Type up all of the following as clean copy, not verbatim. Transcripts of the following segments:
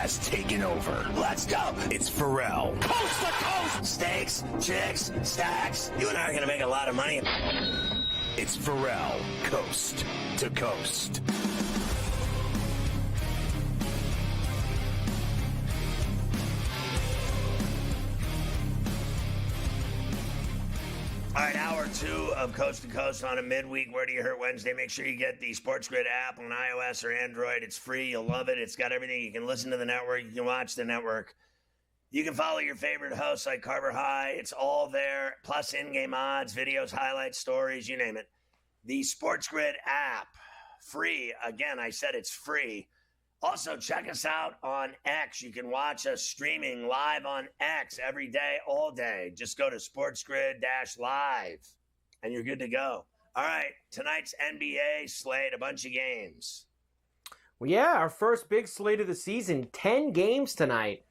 has taken over. Let's go. It's Ferrall. Coast to coast. Steaks, chicks, stacks. You and I are going to make a lot of money. It's Ferrall, coast to coast. All right, hour 2 of Coast to Coast on a midweek Where Do You Hurt Wednesday. Make sure you get the SportsGrid app on iOS or Android. It's free. You'll love it. It's got everything. You can listen to the network. You can watch the network. You can follow your favorite hosts like Carver High. It's all there, plus in-game odds, videos, highlights, stories, you name it. The SportsGrid app, free. Again, I said it's free. Also, check us out on X. You can watch us streaming live on X every day, all day. Just go to SportsGrid-Live, and you're good to go. All right, tonight's NBA slate, a bunch of games. Well, yeah, our first big slate of the season, 10 games tonight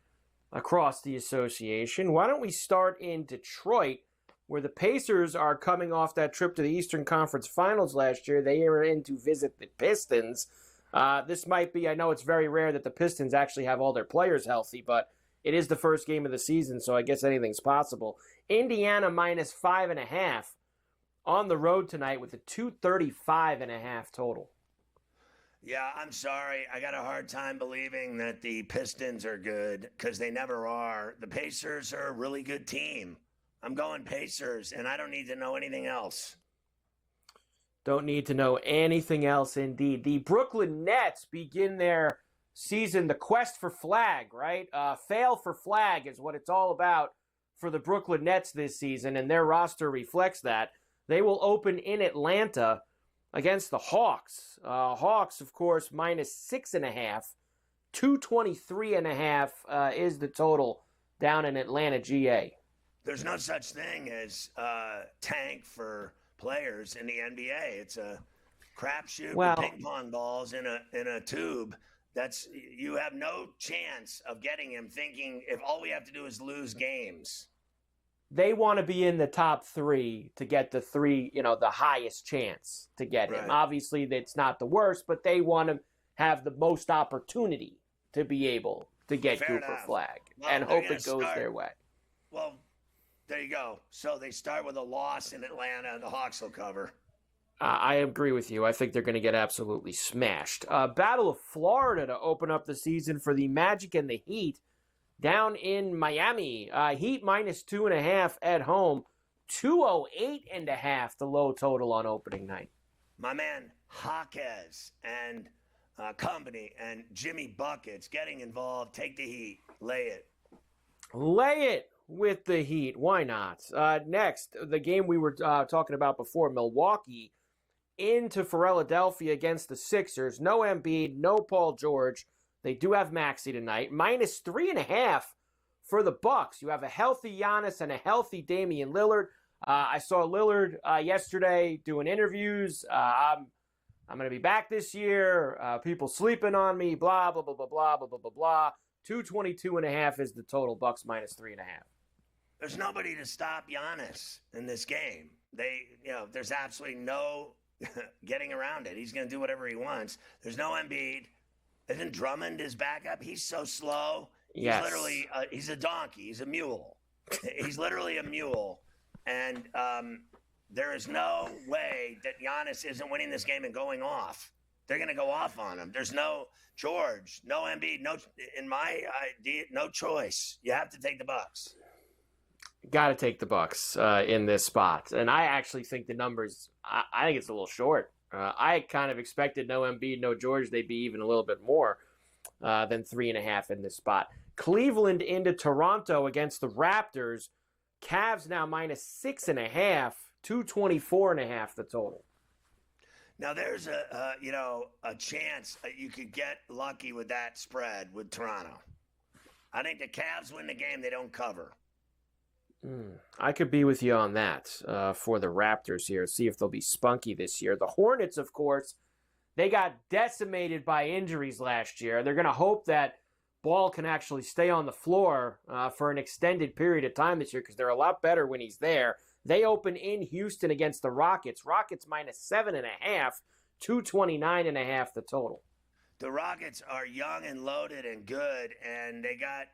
across the association. Why don't we start in Detroit, where the Pacers are coming off that trip to the Eastern Conference Finals last year. They were in to visit the Pistons. This might be, I know it's very rare that the Pistons actually have all their players healthy, but it is the first game of the season, so I guess anything's possible. Indiana minus 5.5 on the road tonight with a 235.5 total. Yeah, I'm sorry. I got a hard time believing that the Pistons are good because they never are. The Pacers are a really good team. I'm going Pacers, and I don't need to know anything else. Don't need to know anything else, indeed. The Brooklyn Nets begin their season, the quest for flag, right? Fail for flag is what it's all about for the Brooklyn Nets this season, and their roster reflects that. They will open in Atlanta against the Hawks. Hawks, of course, minus 6.5. 223.5 is the total down in Atlanta, GA. There's no such thing as tank for players in the NBA. It's a crapshoot with ping pong balls in a tube. You have no chance of getting him thinking if all we have to do is lose games. They want to be in the top 3 to get the the highest chance to get him. Obviously, that's not the worst, but they want to have the most opportunity to be able to get Cooper Flag and hope it goes their way. Well, there you go. So they start with a loss in Atlanta, and the Hawks will cover. I agree with you. I think they're going to get absolutely smashed. Battle of Florida to open up the season for the Magic and the Heat down in Miami. Heat minus 2.5 at home. 208.5 the low total on opening night. My man Jaquez and company and Jimmy Buckets getting involved. Take the Heat. Lay it. Lay it with the Heat. Why not? Next, the game we were talking about before, Milwaukee into Philadelphia against the Sixers. No Embiid, no Paul George. They do have Maxey tonight. Minus 3.5 for the Bucks. You have a healthy Giannis and a healthy Damian Lillard. I saw Lillard yesterday doing interviews. I'm going to be back this year. People sleeping on me. Blah, blah, blah, blah, blah, blah, blah, blah, blah. 222.5 is the total. Bucks minus 3.5. There's nobody to stop Giannis in this game. There's absolutely no getting around it. He's going to do whatever he wants. There's no Embiid. Isn't Drummond his backup? He's so slow. Yes. He's literally, he's a donkey. He's a mule. He's literally a mule. And there is no way that Giannis isn't winning this game and going off. They're going to go off on him. There's no George, no Embiid, in my idea, no choice. You have to take the Bucks. Got to take the Bucks in this spot. And I actually think the numbers, I think it's a little short. I kind of expected no Embiid, no George. They'd be even a little bit more than 3.5 in this spot. Cleveland into Toronto against the Raptors. Cavs now minus 6.5, 224.5 the total. Now there's a chance you could get lucky with that spread with Toronto. I think the Cavs win the game. They don't cover. I could be with you on that for the Raptors here. See if they'll be spunky this year. The Hornets, of course, they got decimated by injuries last year. They're going to hope that Ball can actually stay on the floor for an extended period of time this year because they're a lot better when he's there. They open in Houston against the Rockets. Rockets minus 7.5, 229.5 the total. The Rockets are young and loaded and good, and they got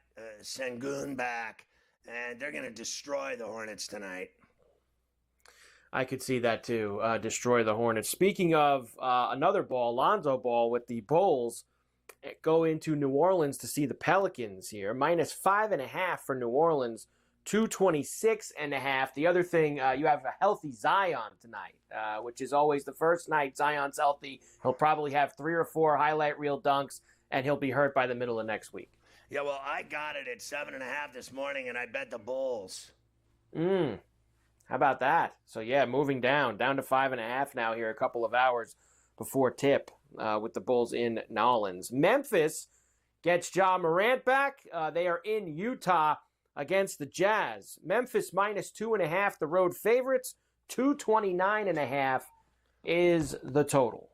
Sengun back, and they're going to destroy the Hornets tonight. I could see that too. Destroy the Hornets. Speaking of another Ball, Lonzo Ball with the Bulls go into New Orleans to see the Pelicans here. -5.5 for New Orleans. 226.5. The other thing, you have a healthy Zion tonight, which is always the first night Zion's healthy. He'll probably have 3 or 4 highlight reel dunks, and he'll be hurt by the middle of next week. Yeah, well, I got it at 7.5 this morning, and I bet the Bulls. How about that? So, yeah, moving down to 5.5 now here, a couple of hours before tip with the Bulls in New Orleans. Memphis gets Ja Morant back. They are in Utah against the Jazz. Memphis -2.5, the road favorites. 229.5 is the total.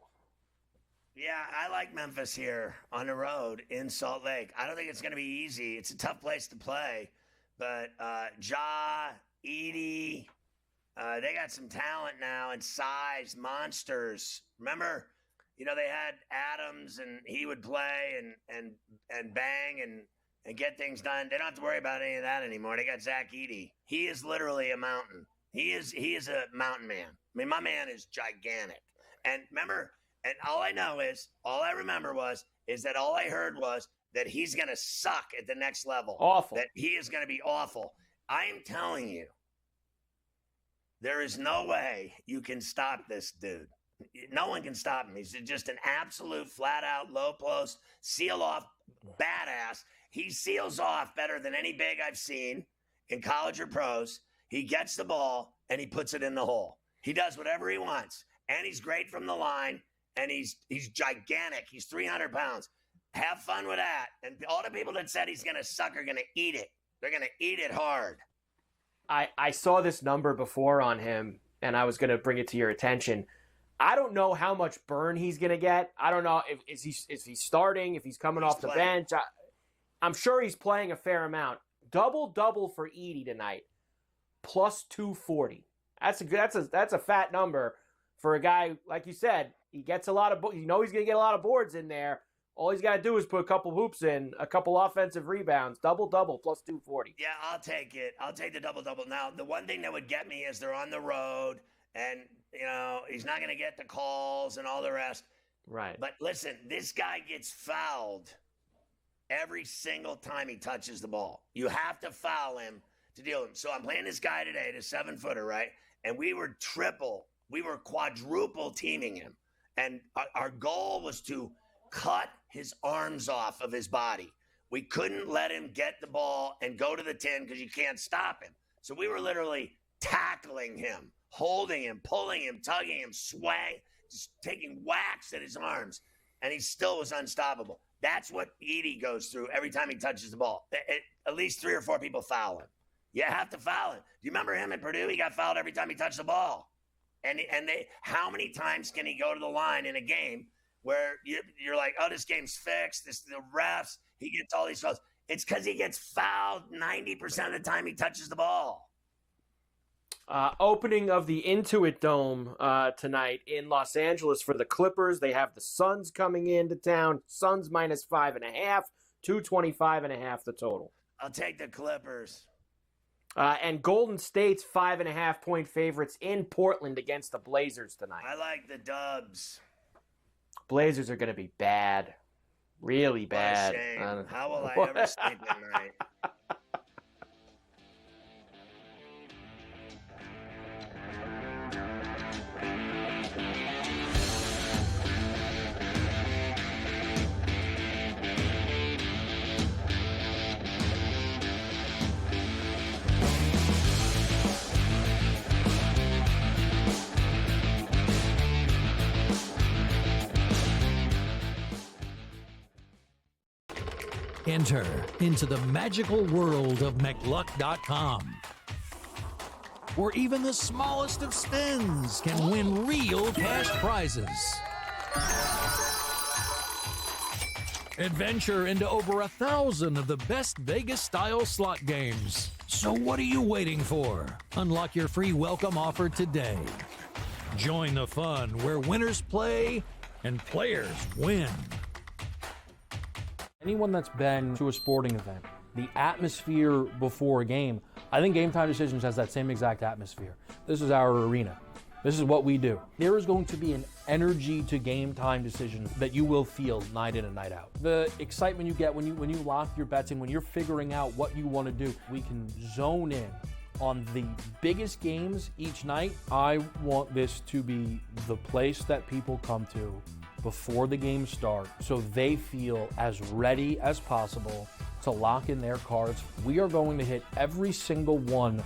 Yeah, I like Memphis here on the road in Salt Lake. I don't think it's going to be easy. It's a tough place to play. But Ja, Edie, they got some talent now and size, monsters. Remember, they had Adams and he would play and bang and get things done. They don't have to worry about any of that anymore. They got Zach Edey. He is literally a mountain. He is a mountain man. I mean, my man is gigantic. And remember, and all I remember is that all I heard was that he's going to suck at the next level. Awful. That he is going to be awful. I am telling you, there is no way you can stop this dude. No one can stop him. He's just an absolute flat-out, low-post, seal-off badass. He seals off better than any big I've seen in college or pros. He gets the ball, and he puts it in the hole. He does whatever he wants, and he's great from the line, and he's gigantic. He's 300 pounds. Have fun with that. And all the people that said he's going to suck are going to eat it. They're going to eat it hard. I saw this number before on him, and I was going to bring it to your attention. I don't know how much burn he's going to get. I don't know if he's starting, if he's coming off the bench. I'm sure he's playing a fair amount. Double for Edey tonight, +240. That's a fat number for a guy like you said. He gets a lot of he's going to get a lot of boards in there. All he's got to do is put a couple hoops in, a couple offensive rebounds. Double +240. Yeah, I'll take it. I'll take the double. Now, the one thing that would get me is they're on the road, and he's not going to get the calls and all the rest. Right. But listen, this guy gets fouled every single time he touches the ball. You have to foul him to deal with him. So I'm playing this guy today, the 7-footer, right? And we were quadruple teaming him. And our goal was to cut his arms off of his body. We couldn't let him get the ball and go to the 10 because you can't stop him. So we were literally tackling him, holding him, pulling him, tugging him, just taking whacks at his arms. And he still was unstoppable. That's what Edey goes through every time he touches the ball. At least 3 or 4 people foul him. You have to foul him. Do you remember him at Purdue? He got fouled every time he touched the ball. And how many times can he go to the line in a game where you're like, oh, this game's fixed. The refs, he gets all these fouls. It's because he gets fouled 90% of the time he touches the ball. Opening of the Intuit Dome tonight in Los Angeles for the Clippers. They have the Suns coming into town. Suns -5.5, 225.5 the total. I'll take the Clippers. And Golden State's 5.5-point favorites in Portland against the Blazers tonight. I like the Dubs. Blazers are going to be bad. Really bad. What a shame. How will I ever sleep at night? Enter into the magical world of McLuck.com, where even the smallest of spins can win real cash prizes. Adventure into over 1,000 of the best Vegas-style slot games. So what are you waiting for? Unlock your free welcome offer today. Join the fun where winners play and players win. Anyone that's been to a sporting event, the atmosphere before a game, I think Game Time Decisions has that same exact atmosphere. This is our arena. This is what we do. There is going to be an energy to Game Time Decisions that you will feel night in and night out. The excitement you get when you lock your bets in, when you're figuring out what you want to do, we can zone in on the biggest games each night. I want this to be the place that people come to before the games start so they feel as ready as possible to lock in their cards. We are going to hit every single one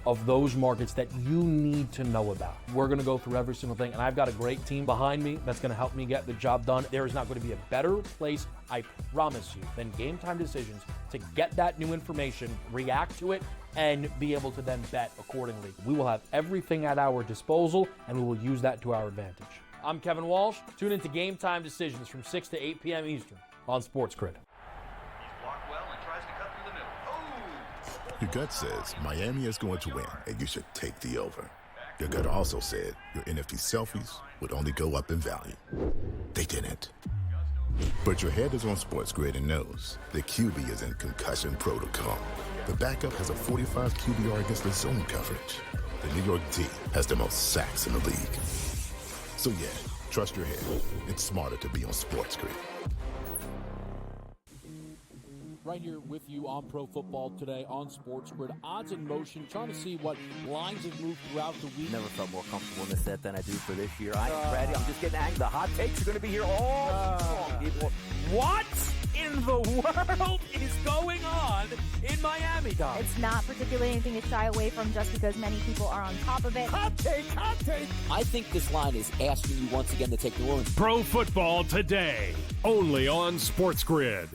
of those markets that you need to know about. We're going to go through every single thing, and I've got a great team behind me that's going to help me get the job done. There is not going to be a better place, I promise you, than Game Time Decisions to get that new information, react to it, and be able to then bet accordingly. We will have everything at our disposal, and we will use that to our advantage. I'm Kevin Walsh. Tune into Game Time Decisions from 6 to 8 p.m. Eastern on SportsGrid. Your gut says Miami is going to win, and you should take the over. Your gut also said your NFT selfies would only go up in value. They didn't. But your head is on SportsGrid and knows the QB is in concussion protocol. The backup has a 45 QBR against the zone coverage. The New York D has the most sacks in the league. So yeah, trust your head. It's smarter to be on SportsGrid. Right here with you on Pro Football Today on SportsGrid. Odds in motion, trying to see what lines have moved throughout the week. Never felt more comfortable in this set than I do for this year. I am ready. I'm just getting angry. The hot takes are going to be here all long, people. What in the world is going on in Miami, Dom? It's not particularly anything to shy away from just because many people are on top of it. Hot take, hot take. I think this line is asking you once again to take New Orleans. Pro Football Today, only on SportsGrid.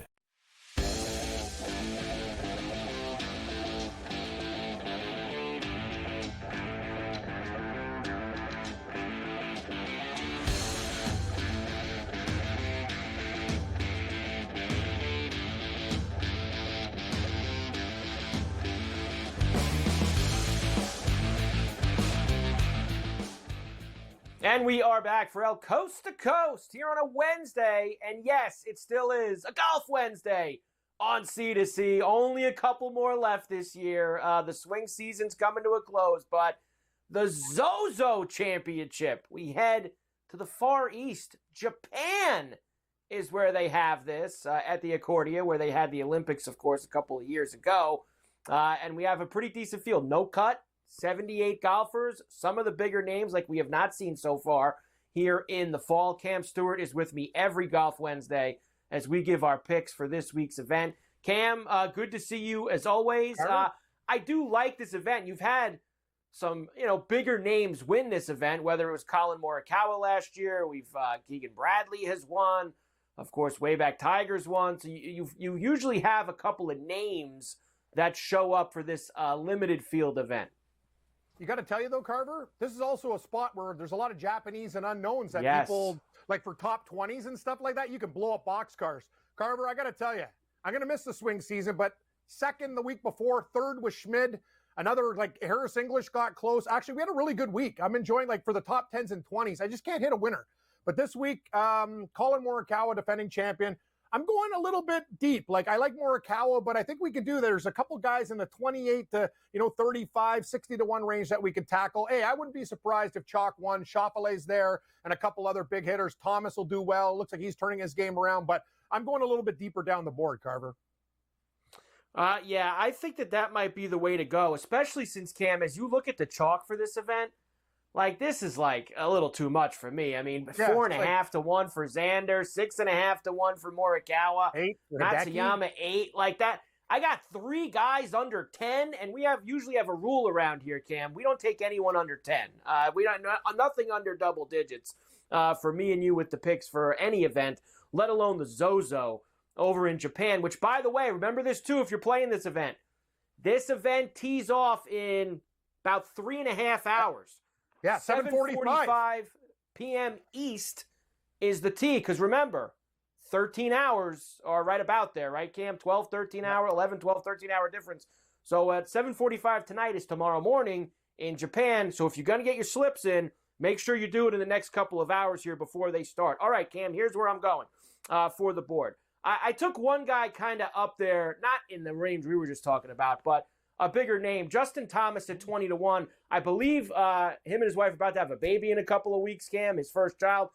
And we are back for El Coast to Coast here on a Wednesday. And yes, it still is a Golf Wednesday on C2C. Only a couple more left this year. The swing season's coming to a close, but the Zozo Championship, we head to the Far East. Japan is where they have this at the Accordia, where they had the Olympics, of course, a couple of years ago. And we have a pretty decent field. No cut. 78 golfers, some of the bigger names like we have not seen so far here in the fall. Cam Stewart is with me every Golf Wednesday as we give our picks for this week's event. Cam, good to see you as always. I do like this event. You've had some, bigger names win this event, whether it was Colin Morikawa last year. Keegan Bradley has won. Of course, way back Tigers won. So you usually have a couple of names that show up for this limited field event. You got to tell you, though, Carver, this is also a spot where there's a lot of Japanese and unknowns that people, like for top 20s and stuff like that, you can blow up boxcars. Carver, I got to tell you, I'm going to miss the swing season, but second the week before, third was Schmid. Another, Harris English got close. Actually, we had a really good week. I'm enjoying, for the top 10s and 20s. I just can't hit a winner. But this week, Colin Morikawa, defending champion. I'm going a little bit deep. I like Morikawa, but I think we can do. There's a couple guys in the 28 to 35, 60 to 1 range that we could tackle. Hey, I wouldn't be surprised if Chalk won. Chapelet's there, and a couple other big hitters. Thomas will do well. Looks like he's turning his game around, but I'm going a little bit deeper down the board, Carver. Yeah, I think that might be the way to go, especially since, Cam, as you look at the chalk for this event, this is a little too much for me. I mean, 4.5 to 1 for Xander, 6.5 to 1 for Morikawa, 8 Matsuyama 8 like that. I got 3 guys under 10, and we usually have a rule around here, Cam. We don't take anyone under 10. We don't nothing under double digits for me and you with the picks for any event, let alone the Zozo over in Japan. Which, by the way, remember this too if you're playing this event. This event tees off in about 3.5 hours. Yeah, 7:45 p.m. East is the tee. Because remember, 13 hours are right about there, right, Cam? 12, 13 hour, 11, 12, 13 hour difference. So at 7:45 tonight is tomorrow morning in Japan. So if you're going to get your slips in, make sure you do it in the next couple of hours here before they start. All right, Cam, here's where I'm going for the board. I took one guy kind of up there, not in the range we were just talking about, but a bigger name, Justin Thomas at 20-1. I believe him and his wife are about to have a baby in a couple of weeks, Cam, his first child.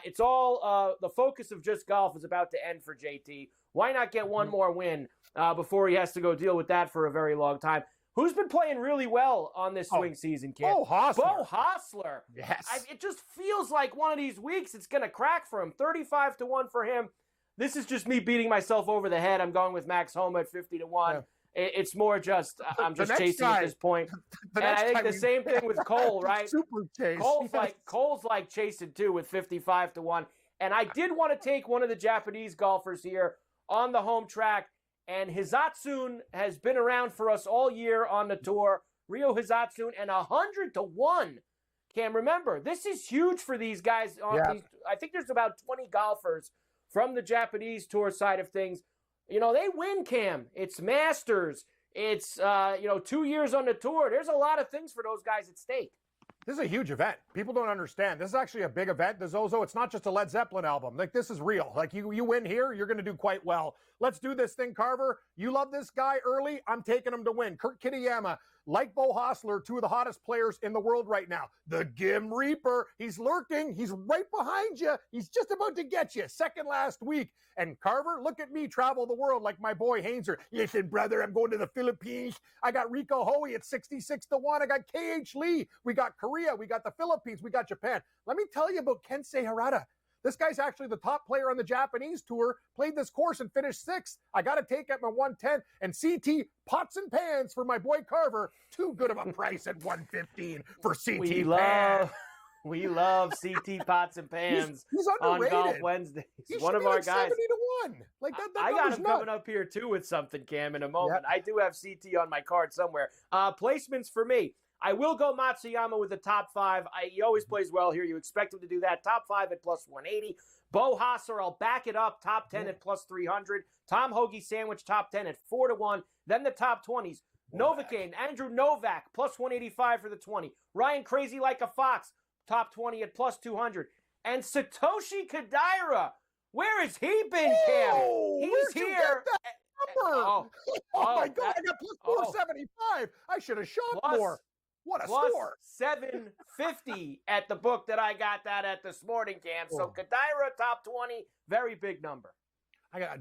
It's all the focus of just golf is about to end for JT. Why not get one more win before he has to go deal with that for a very long time? Who's been playing really well on this swing season, Cam? Bo Hostler. Bo Hostler. Yes. It just feels like one of these weeks it's going to crack for him. 35-1 for him. This is just me beating myself over the head. I'm going with Max Homa at 50-1. Yeah. It's more just I'm just chasing at this point. And I think the same thing with Cole, right? Super chase. Cole's like chasing too with 55-1. And I did want to take one of the Japanese golfers here on the home track. And Hizatsune has been around for us all year on the tour. Ryo Hizatsune and 100-1. Cam, remember, this is huge for these guys. I think there's about 20 golfers from the Japanese tour side of things. You know, they win, Cam. It's Masters. It's, 2 years on the tour. There's a lot of things for those guys at stake. This is a huge event. People don't understand. This is actually a big event. The Zozo, it's not just a Led Zeppelin album. Like, this is real. Like, you win here, you're going to do quite well. Let's do this thing, Carver. You love this guy early. I'm taking him to win. Kurt Kitayama, like Bo Hostler, two of the hottest players in the world right now. The Gim Reaper. He's lurking. He's right behind you. He's just about to get you. Second last week. And Carver, look at me travel the world like my boy Hainzer. Listen, brother, I'm going to the Philippines. I got Rico Hoey at 66-1. I got KH Lee. We got Korea. We got the Philippines. We got Japan. Let me tell you about Kensei Harada. This guy's actually the top player on the Japanese tour, played this course and finished sixth. I got to take at my 110 and CT pots and pans for my boy Carver. Too good of a price at 115 for CT We love CT pots and pans he's on Golf Wednesdays. He's one of our guys. 70-1. Like that I got him coming up here too with something, Cam, in a moment. Yep. I do have CT on my card somewhere. Placements for me. I will go Matsuyama with the top 5. He always plays well here. You expect him to do that. Top 5 at plus 180. Bo Hostler, I'll back it up. Top 10 at plus 300. Tom Hoagie Sandwich, top 10 at 4-1. Then the top 20s. Novocaine, Andrew Novak, plus 185 for the 20. Ryan Crazy Like a Fox, top 20 at plus 200. And Satoshi Kodaira, where has he been, Cam? He's here. Oh my God, I got plus 475. I should have shot more. What a plus score. 750 at the book that I got that at this morning, Cam. So Kodaira, top 20, very big number.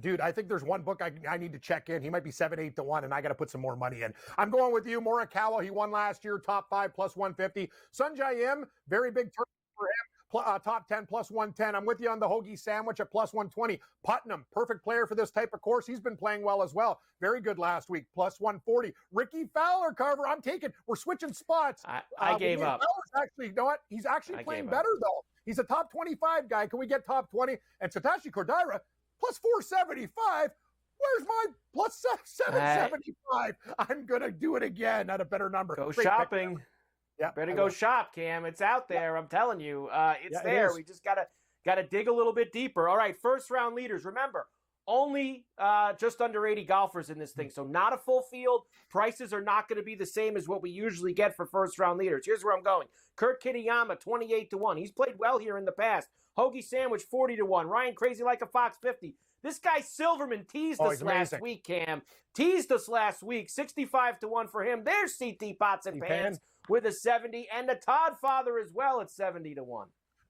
Dude, I think there's one book I need to check in. He might be 7-8-1, and I got to put some more money in. I'm going with you. Morikawa, he won last year, top 5, plus 150. Sunjae Im, very big turn for him. Top 10 plus 110. I'm with you on the Hoagie Sandwich at plus 120. Putnam, perfect player for this type of course. He's been playing well as well. Very good last week, plus 140. Ricky Fowler, Carver, I'm taking. We're switching spots. I gave up. Actually, you know what? He's actually playing better, though. He's a top 25 guy. Can we get top 20? And Satoshi Kodaira, plus 475. Where's my plus 775? I'm going to do it again at a better number. Go shopping. Yeah, better go shop, Cam. It's out there. I'm telling you, it's there. We just gotta dig a little bit deeper. All right, first round leaders. Remember, only just under 80 golfers in this thing, so not a full field. Prices are not going to be the same as what we usually get for first round leaders. Here's where I'm going. Kurt Kitayama, 28-1. He's played well here in the past. Hoagie Sandwich, 40-1. Ryan Crazy Like a Fox, 50. This guy Silverman teased us last week, Cam. Teased us last week, 65-1 for him. There's CT Pots and Pans with a 70, and the Todd Father as well at 70-1.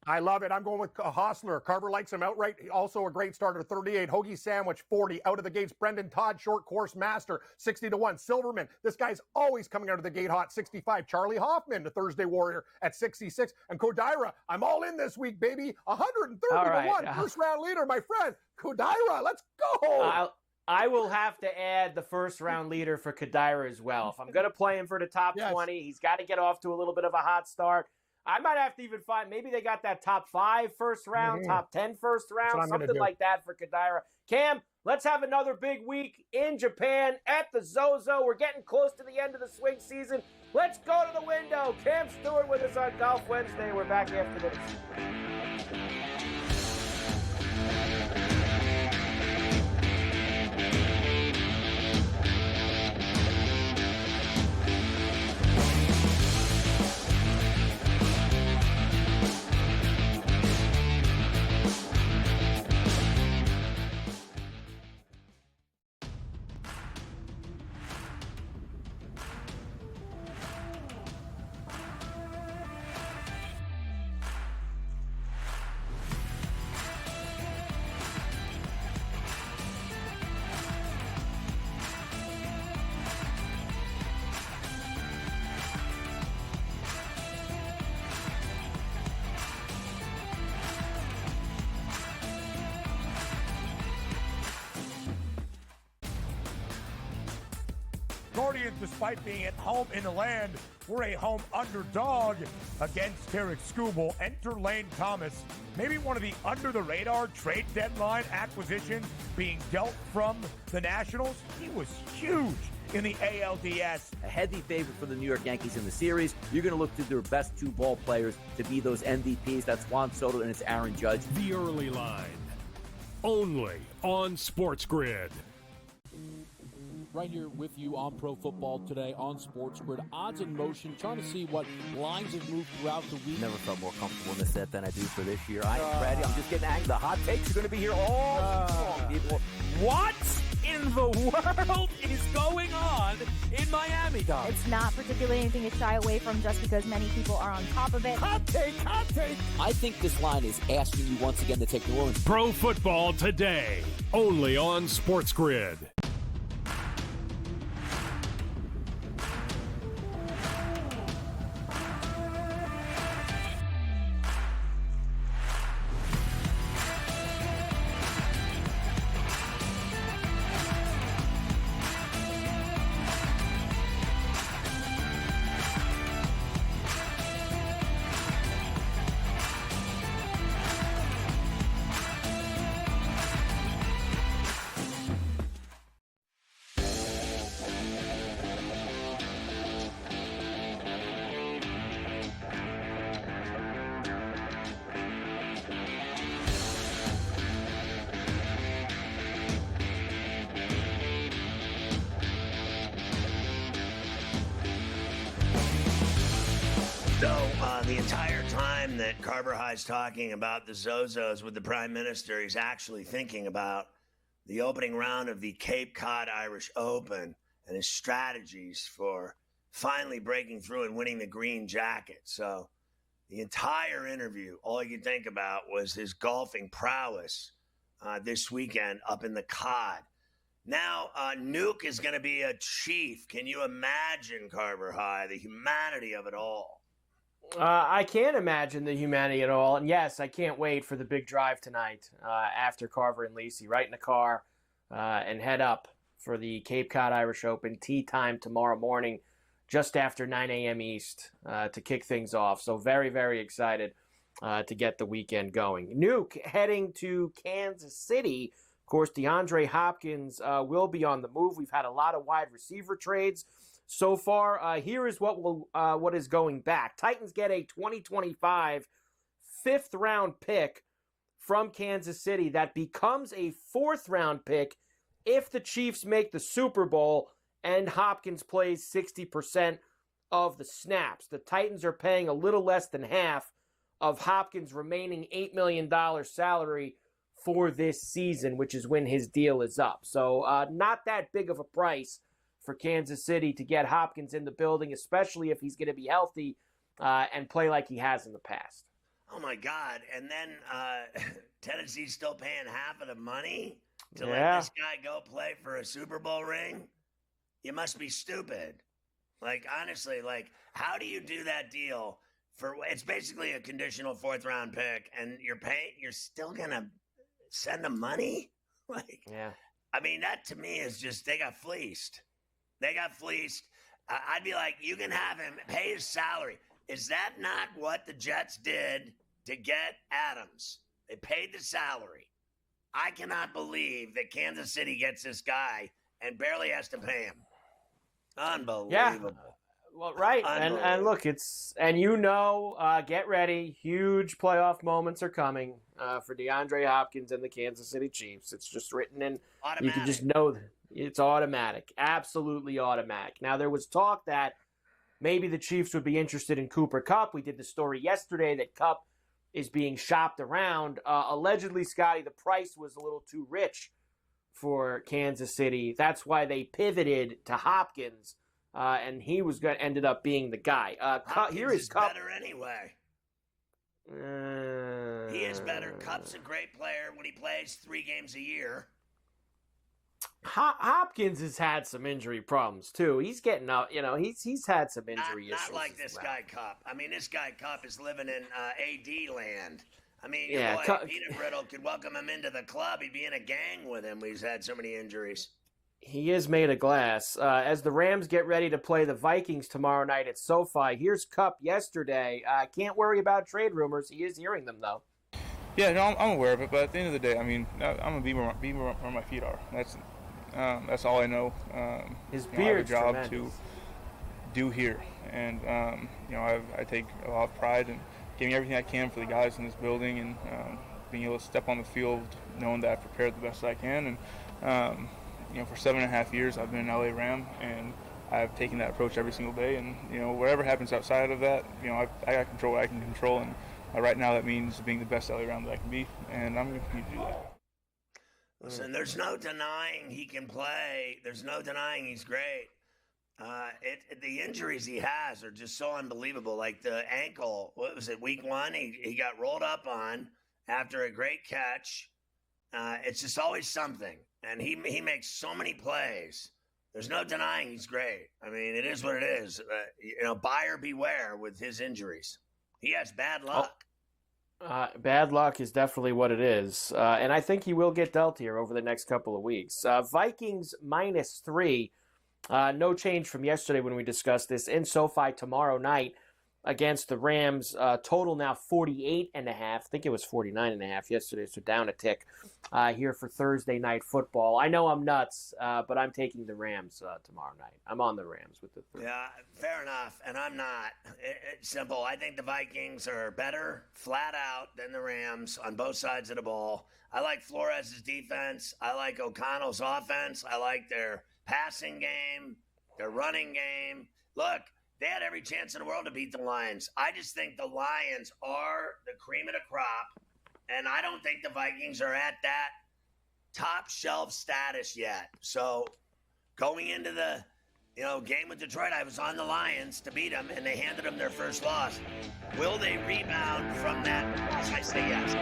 I love it. I'm going with Hostler. Carver likes him outright. Also a great starter, 38. Hoagie Sandwich, 40. Out of the gates, Brendan Todd, short course master, 60-1. Silverman, this guy's always coming out of the gate hot, 65. Charlie Hoffman, the Thursday Warrior, at 66. And Kodaira, I'm all in this week, baby. 130-1. First round leader, my friend. Kodaira, let's go. I will have to add the first round leader for Kodaira as well. If I'm going to play him for the top 20, he's got to get off to a little bit of a hot start. I might have to even find, maybe they got that top 5 first round, top 10 first round, something like that for Kodaira. Cam, let's have another big week in Japan at the Zozo. We're getting close to the end of the swing season. Let's go to the window. Cam Stewart with us on Golf Wednesday. We're back after this. Guardians, despite being at home in the land, were a home underdog against Tarek Skubal. Enter Lane Thomas, maybe one of the under-the-radar trade deadline acquisitions being dealt from the Nationals. He was huge in the ALDS. A heavy favorite for the New York Yankees in the series. You're going to look to their best two ball players to be those MVPs. That's Juan Soto and it's Aaron Judge. The Early Line, only on SportsGrid. Right here with you on Pro Football Today on SportsGrid. Odds in motion, trying to see what lines have moved throughout the week. Never felt more comfortable in this set than I do for this year. I am ready. I'm just getting angry. The hot takes are going to be here all long, people. What in the world is going on in Miami, Dom? It's not particularly anything to shy away from just because many people are on top of it. Hot take, hot take. I think this line is asking you once again to take New Orleans. Pro Football Today, only on SportsGrid. The entire time that Carver High's talking about the Zozos with the Prime Minister, he's actually thinking about the opening round of the Cape Cod Irish Open and his strategies for finally breaking through and winning the green jacket. So the entire interview, all you could think about was his golfing prowess this weekend up in the Cod. Now, Nuke is going to be a chief. Can you imagine, Carver High, the humanity of it all? I can't imagine the humanity at all. And yes, I can't wait for the big drive tonight after Carver and Lacey. Right in the car and head up for the Cape Cod Irish Open. Tee time tomorrow morning, just after 9 a.m. East to kick things off. So very, very excited to get the weekend going. Nuke heading to Kansas City. Of course, DeAndre Hopkins will be on the move. We've had a lot of wide receiver trades so far. Here is what is going back. Titans get a 2025 fifth-round pick from Kansas City that becomes a fourth-round pick if the Chiefs make the Super Bowl and Hopkins plays 60% of the snaps. The Titans are paying a little less than half of Hopkins' remaining $8 million salary for this season, which is when his deal is up. So not that big of a price for Kansas City to get Hopkins in the building, especially if he's going to be healthy and play like he has in the past. Oh, my God. And then Tennessee's still paying half of the money to let this guy go play for a Super Bowl ring? You must be stupid. Like, honestly, like, how do you do that deal for – it's basically a conditional fourth-round pick, and you're still going to send him money? Like, yeah. I mean, that to me is just – they got fleeced. They got fleeced. I'd be like, you can have him pay his salary. Is that not what the Jets did to get Adams? They paid the salary. I cannot believe that Kansas City gets this guy and barely has to pay him. Unbelievable. Yeah. Well, right. And look, get ready. Huge playoff moments are coming for DeAndre Hopkins and the Kansas City Chiefs. It's just written in. Automatic. You can just know that. It's automatic. Absolutely automatic. Now, there was talk that maybe the Chiefs would be interested in Cooper Kupp. We did the story yesterday that Kupp is being shopped around. Allegedly, Scotty, the price was a little too rich for Kansas City. That's why they pivoted to Hopkins, and he was ended up being the guy. Here is Kupp. Better anyway. He is better. Kupp's a great player when he plays 3 games a year. Hopkins has had some injury problems too. He's getting out, he's had some injury issues. Not like this guy Kupp. I mean, this guy Kupp is living in AD land. I mean, Peanut Brittle could welcome him into the club. He'd be in a gang with him. He's had so many injuries. He is made of glass. As the Rams get ready to play the Vikings tomorrow night at SoFi, here's Cup yesterday. Can't worry about trade rumors. He is hearing them, though. Yeah, no, I'm aware of it, but at the end of the day, I mean, I'm going to be where my feet are. That's all I know. His I beard's have a job tremendous. to do here, and I take a lot of pride in giving everything I can for the guys in this building, and being able to step on the field knowing that I've prepared the best I can. And for 7.5 years I've been an LA Ram, and I've taken that approach every single day. And whatever happens outside of that, I got control what I can control, and right now that means being the best LA Ram that I can be, and I'm going to continue to do that. Listen, there's no denying he can play. There's no denying he's great. The injuries he has are just so unbelievable. Like the ankle, what was it, week 1? He got rolled up on after a great catch. It's just always something. And he makes so many plays. There's no denying he's great. I mean, it is what it is. Buyer beware with his injuries. He has bad luck. Bad luck is definitely what it is. And I think he will get dealt here over the next couple of weeks. Vikings -3. No change from yesterday when we discussed this. In SoFi tomorrow night against the Rams. Total now 48.5. I think it was 49.5 yesterday, so down a tick here for Thursday night football. I know I'm nuts, but I'm taking the Rams tomorrow night. I'm on the Rams with the 3. Yeah, fair enough. And I'm not. It's simple. I think the Vikings are better flat out than the Rams on both sides of the ball. I like Flores' defense. I like O'Connell's offense. I like their passing game, their running game. Look, they had every chance in the world to beat the Lions. I just think the Lions are the cream of the crop, and I don't think the Vikings are at that top shelf status yet. So going into the game with Detroit, I was on the Lions to beat them, and they handed them their first loss. Will they rebound from that loss? I say yes.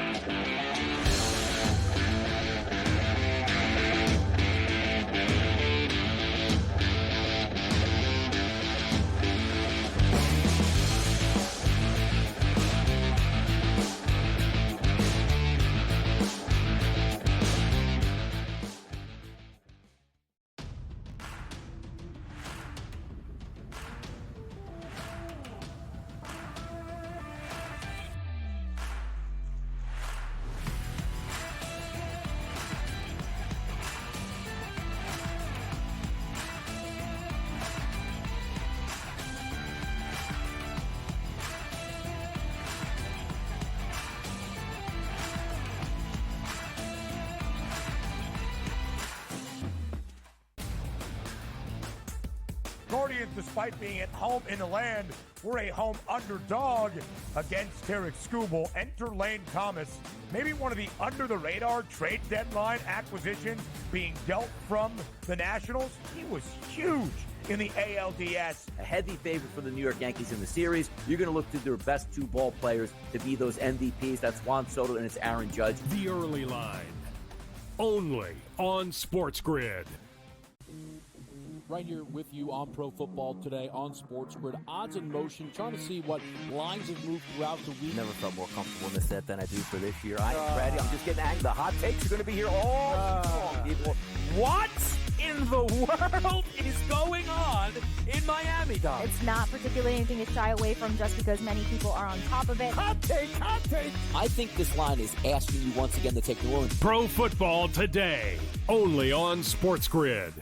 Guardians, despite being at home in the land, were a home underdog against Tarek Skubal. Enter Lane Thomas, maybe one of the under-the-radar trade deadline acquisitions being dealt from the Nationals. He was huge in the ALDS. A heavy favorite for the New York Yankees in the series. You're going to look to their best 2 ball players to be those MVPs. That's Juan Soto and it's Aaron Judge. The early line, only on SportsGrid. Right here with you on Pro Football Today on SportsGrid. Odds in motion, trying to see what lines have moved throughout the week. Never felt more comfortable in this set than I do for this year. I am ready. I'm just getting angry. The hot takes are going to be here all week long, people. What in the world is going on in Miami, Dom? It's not particularly anything to shy away from just because many people are on top of it. Hot take, hot take. I think this line is asking you once again to take New Orleans. Pro Football Today, only on SportsGrid.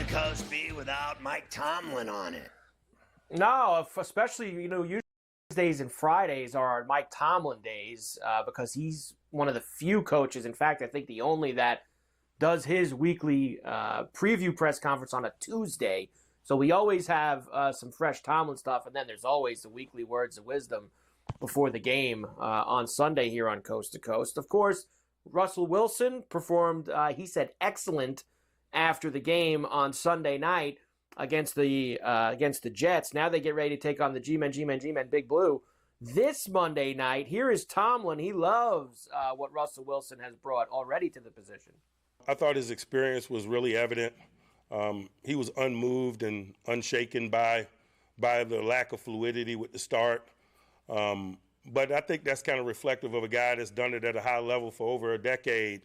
Coast be without Mike Tomlin on it? No, especially, usually Wednesdays and Fridays are our Mike Tomlin days because he's one of the few coaches, in fact, I think the only that does his weekly preview press conference on a Tuesday. So we always have some fresh Tomlin stuff, and then there's always the weekly words of wisdom before the game on Sunday here on Coast to Coast. Of course, Russell Wilson performed, he said, excellent after the game on Sunday night against the Jets. Now they get ready to take on the G-Men, Big Blue. This Monday night, here is Tomlin. He loves what Russell Wilson has brought already to the position. I thought his experience was really evident. He was unmoved and unshaken by the lack of fluidity with the start. But I think that's kind of reflective of a guy that's done it at a high level for over a decade,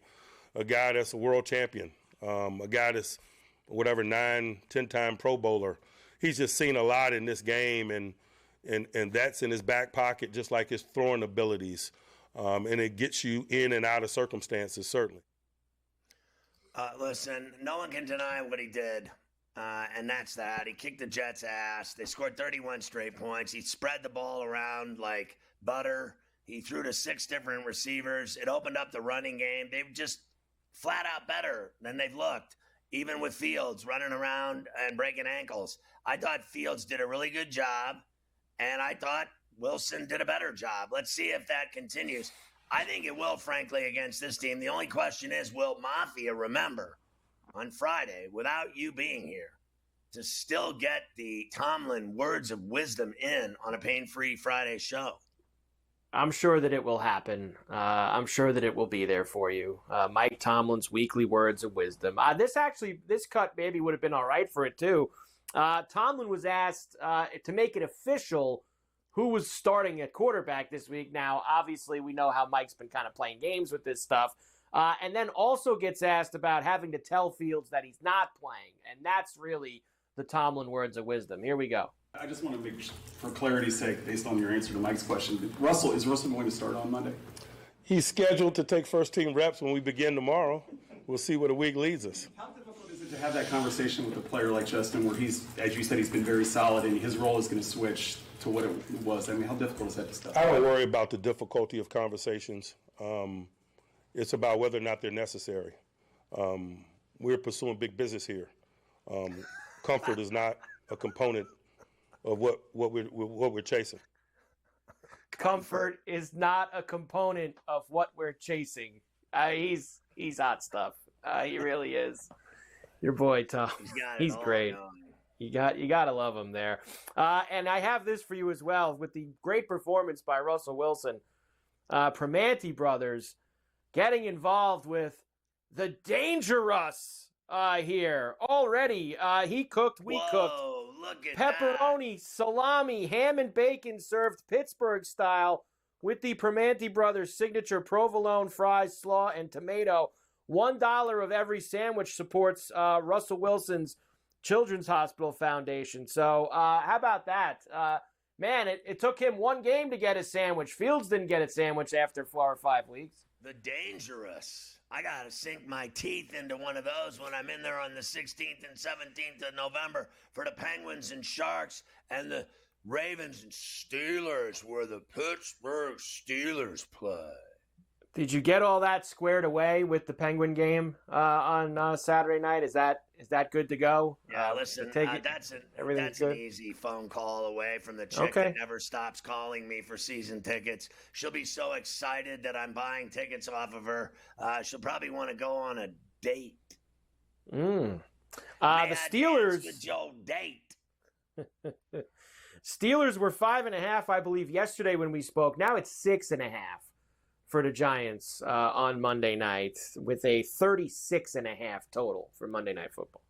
a guy that's a world champion, a guy that's 9-10-time Pro Bowler. He's just seen a lot in this game, and that's in his back pocket, just like his throwing abilities. And it gets you in and out of circumstances, certainly. Listen, no one can deny what he did, and that's that. He kicked the Jets' ass. They scored 31 straight points. He spread the ball around like butter. He threw to 6 different receivers. It opened up the running game. They've just flat out better than they've looked, even with Fields running around and breaking ankles. I thought Fields did a really good job, and I thought Wilson did a better job. Let's see if that continues. I think it will, frankly, against this team. The only question is, will Mafia remember on Friday, without you being here, to still get the Tomlin words of wisdom in on a pain-free Friday show? I'm sure that it will happen. I'm sure that it will be there for you. Mike Tomlin's weekly words of wisdom. This cut maybe would have been all right for it, too. Tomlin was asked to make it official who was starting at quarterback this week. Now, obviously, we know how Mike's been kind of playing games with this stuff. And then also gets asked about having to tell Fields that he's not playing. And that's really the Tomlin words of wisdom. Here we go. I just want to make, for clarity's sake, based on your answer to Mike's question, is Russell going to start on Monday? He's scheduled to take first-team reps when we begin tomorrow. We'll see where the week leads us. How difficult is it to have that conversation with a player like Justin where he's, as you said, he's been very solid and his role is going to switch to what it was? I mean, how difficult is that to stuff? I don't worry about the difficulty of conversations. It's about whether or not they're necessary. We're pursuing big business here. Comfort is not a component of what we're chasing. Comfort is not a component of what we're chasing. He's hot stuff. He really is. Your boy Tom. He's great. You got to love him there. And I have this for you as well with the great performance by Russell Wilson. Primanti brothers getting involved with the Dangerous here already. We cooked. Look at Pepperoni, salami, ham and bacon served Pittsburgh style with the Primanti brothers signature provolone fries, slaw, and tomato. $1 of every sandwich supports Russell Wilson's Children's Hospital Foundation. So how about that? Man, it took him one game to get a sandwich. Fields didn't get a sandwich after 4 or 5 weeks. The Dangerous. I got to sink my teeth into one of those when I'm in there on the 16th and 17th of November for the Penguins and Sharks and the Ravens and Steelers, where the Pittsburgh Steelers play. Did you get all that squared away with the Penguin game on Saturday night? Is that good to go? Yeah, listen, that's an easy phone call away from the chick that never stops calling me for season tickets. She'll be so excited that I'm buying tickets off of her. She'll probably want to go on a date. The Steelers with Joe date. Steelers were 5.5, I believe, yesterday when we spoke. Now it's 6.5. For the Giants on Monday night with a 36.5 total for Monday Night Football.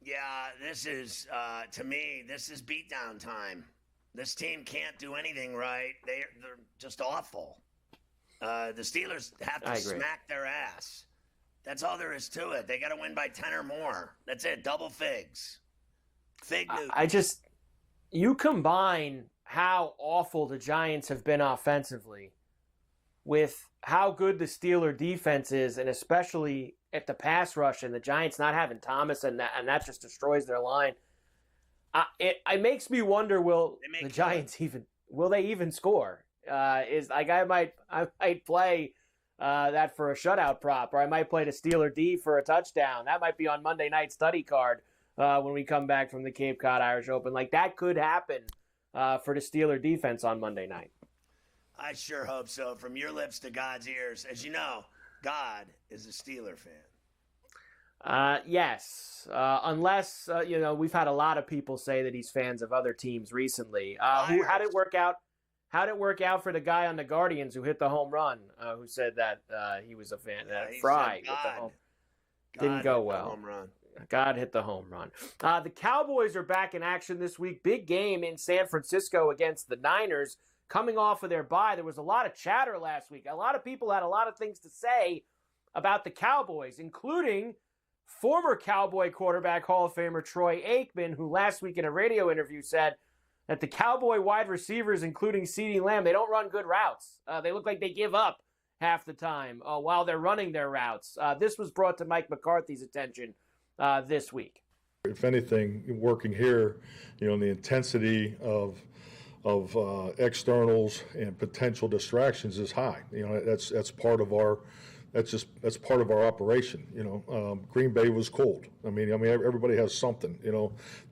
Yeah, this is, to me, this is beatdown time. This team can't do anything right. They're just awful. The Steelers have to smack their ass. That's all there is to it. They got to win by 10 or more. That's it. Double figs. Fig news. You combine how awful the Giants have been offensively with how good the Steeler defense is, and especially at the pass rush, and the Giants not having Thomas, and that just destroys their line. It makes me wonder, will the Giants even will they even score? I might play that for a shutout prop, or I might play the Steeler D for a touchdown. That might be on Monday night study card when we come back from the Cape Cod Irish Open. Like, that could happen for the Steeler defense on Monday night. I sure hope so. From your lips to God's ears. As you know, God is a Steeler fan. Yes. Unless, we've had a lot of people say that he's fans of other teams recently. How did it work out? How did it work out for the guy on the Guardians who hit the home run, who said that he was a fan? Fry hit the home. Didn't go well. Home run. God hit the home run. The Cowboys are back in action this week. Big game in San Francisco against the Niners. Coming off of their bye, there was a lot of chatter last week. A lot of people had a lot of things to say about the Cowboys, including former Cowboy quarterback Hall of Famer Troy Aikman, who last week in a radio interview said that the Cowboy wide receivers, including CeeDee Lamb, they don't run good routes. They look like they give up half the time while they're running their routes. This was brought to Mike McCarthy's attention this week. If anything, working here, the intensity of externals and potential distractions is high. That's part of our part of our operation. Green Bay was cold. I mean, everybody has something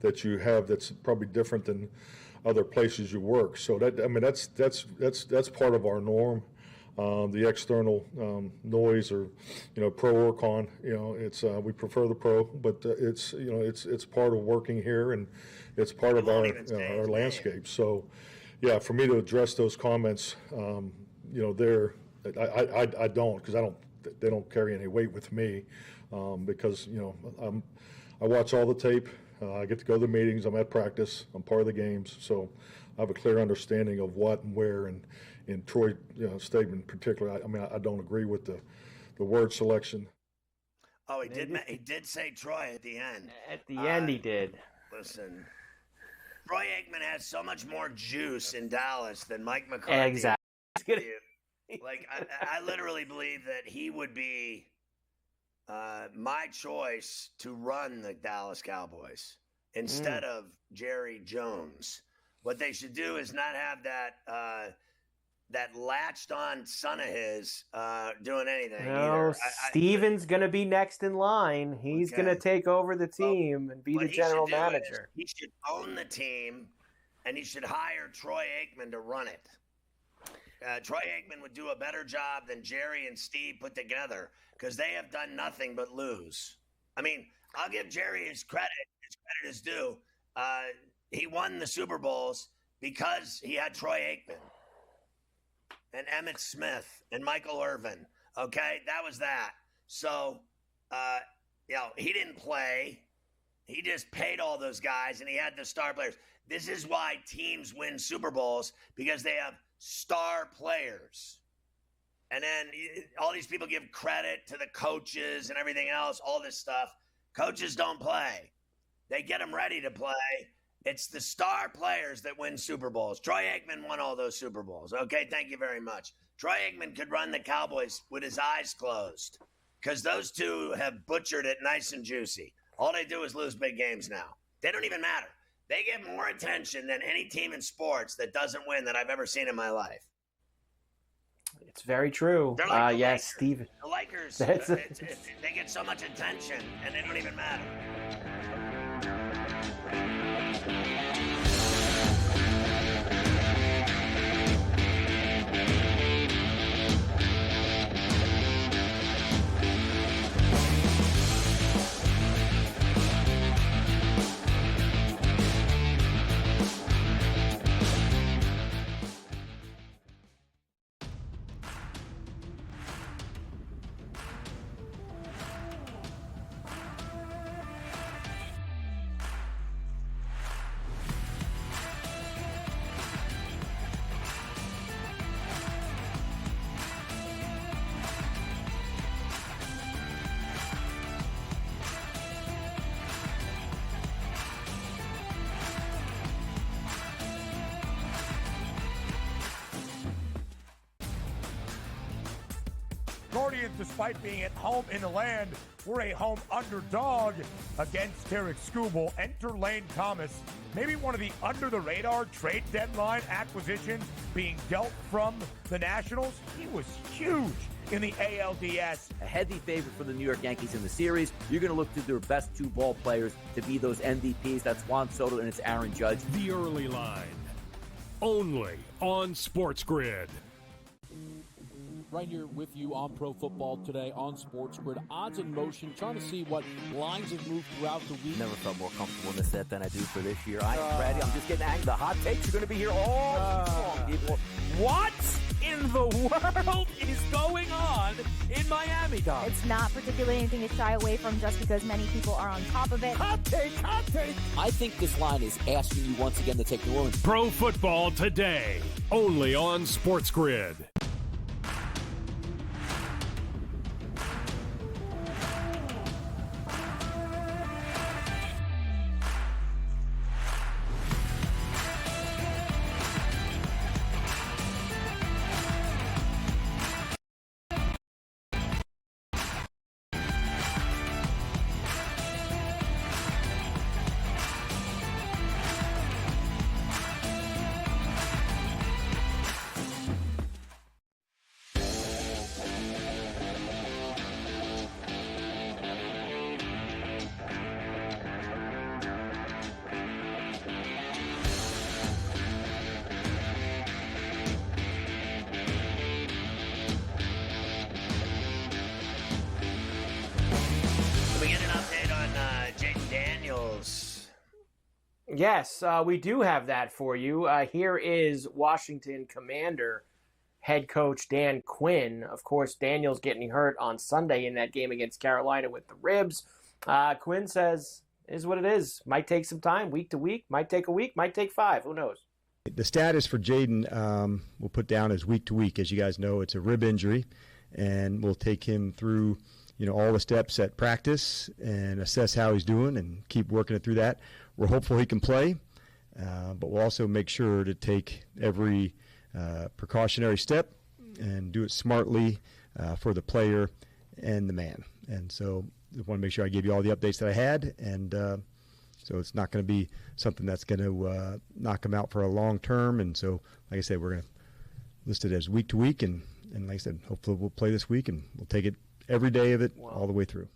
that you have that's probably different than other places you work. So that's part of our norm. The external noise or pro work on. It's we prefer the pro, but it's part of working here, and it's part of our landscape. So, yeah, for me to address those comments, there, I don't, because they don't carry any weight with me, because I watch all the tape. I get to go to the meetings. I'm at practice. I'm part of the games, so I have a clear understanding of what and where. And in Troy's statement in particular, I don't agree with the word selection. Oh, he did say Troy at the end. At the end, he did. Listen, Troy Aikman has so much more juice in Dallas than Mike McCarthy. Exactly. Like, I literally believe that he would be my choice to run the Dallas Cowboys instead of Jerry Jones. What they should do is not have that latched-on son of his doing anything either. Steven's going to be next in line. He's going to take over the team and be the general manager. He should own the team, and he should hire Troy Aikman to run it. Troy Aikman would do a better job than Jerry and Steve put together, because they have done nothing but lose. I mean, I'll give Jerry his credit. His credit is due. He won the Super Bowls because he had Troy Aikman and Emmitt Smith and Michael Irvin. Okay, that was that. So, he didn't play. He just paid all those guys, and he had the star players. This is why teams win Super Bowls, because they have star players. And then all these people give credit to the coaches and everything else, all this stuff. Coaches don't play. They get them ready to play. It's the star players that win Super Bowls. Troy Aikman won all those Super Bowls. Okay, thank you very much. Troy Aikman could run the Cowboys with his eyes closed, because those two have butchered it nice and juicy. All they do is lose big games now. They don't even matter. They get more attention than any team in sports that doesn't win that I've ever seen in my life. It's very true. They're like yes, Steve. The Lakers, they get so much attention, and they don't even matter. Guardians, despite being at home in the land, were a home underdog against Tarek Skubal. Enter Lane Thomas. maybe one of the under-the-radar trade deadline acquisitions being dealt from the Nationals. He was huge in the ALDS. A heavy favorite for the New York Yankees in the series. You're going to look to their best two ball players to be those MVPs. That's Juan Soto and it's Aaron Judge. The early line, only on SportsGrid. Right here with you on Pro Football Today on SportsGrid. Odds in motion, trying to see what lines have moved throughout the week. Never felt more comfortable in this set than I do for this year. I am ready. I'm just getting angry. The hot takes are going to be here all long, people. What in the world is going on in Miami, Dom? It's not particularly anything to shy away from just because many people are on top of it. Hot take, hot take. I think this line is asking you once again to take New Orleans. Pro Football Today, only on SportsGrid. Yes, we do have that for you. Here is Washington Commander head coach Dan Quinn. Of course, Daniel's getting hurt on Sunday in that game against Carolina with the ribs. Quinn says, is what it is. Might take some time, week to week. Might take a week, might take 5. Who knows? The status for Jaden we'll put down as week to week. As you guys know, it's a rib injury, and we'll take him through all the steps at practice and assess how he's doing and keep working it through that. We're hopeful he can play, but we'll also make sure to take every precautionary step and do it smartly for the player and the man. And so I want to make sure I give you all the updates that I had, and so it's not going to be something that's going to knock him out for a long term. And so, like I said, we're going to list it as week to week, and like I said, hopefully we'll play this week, and we'll take it every day of it all the way through.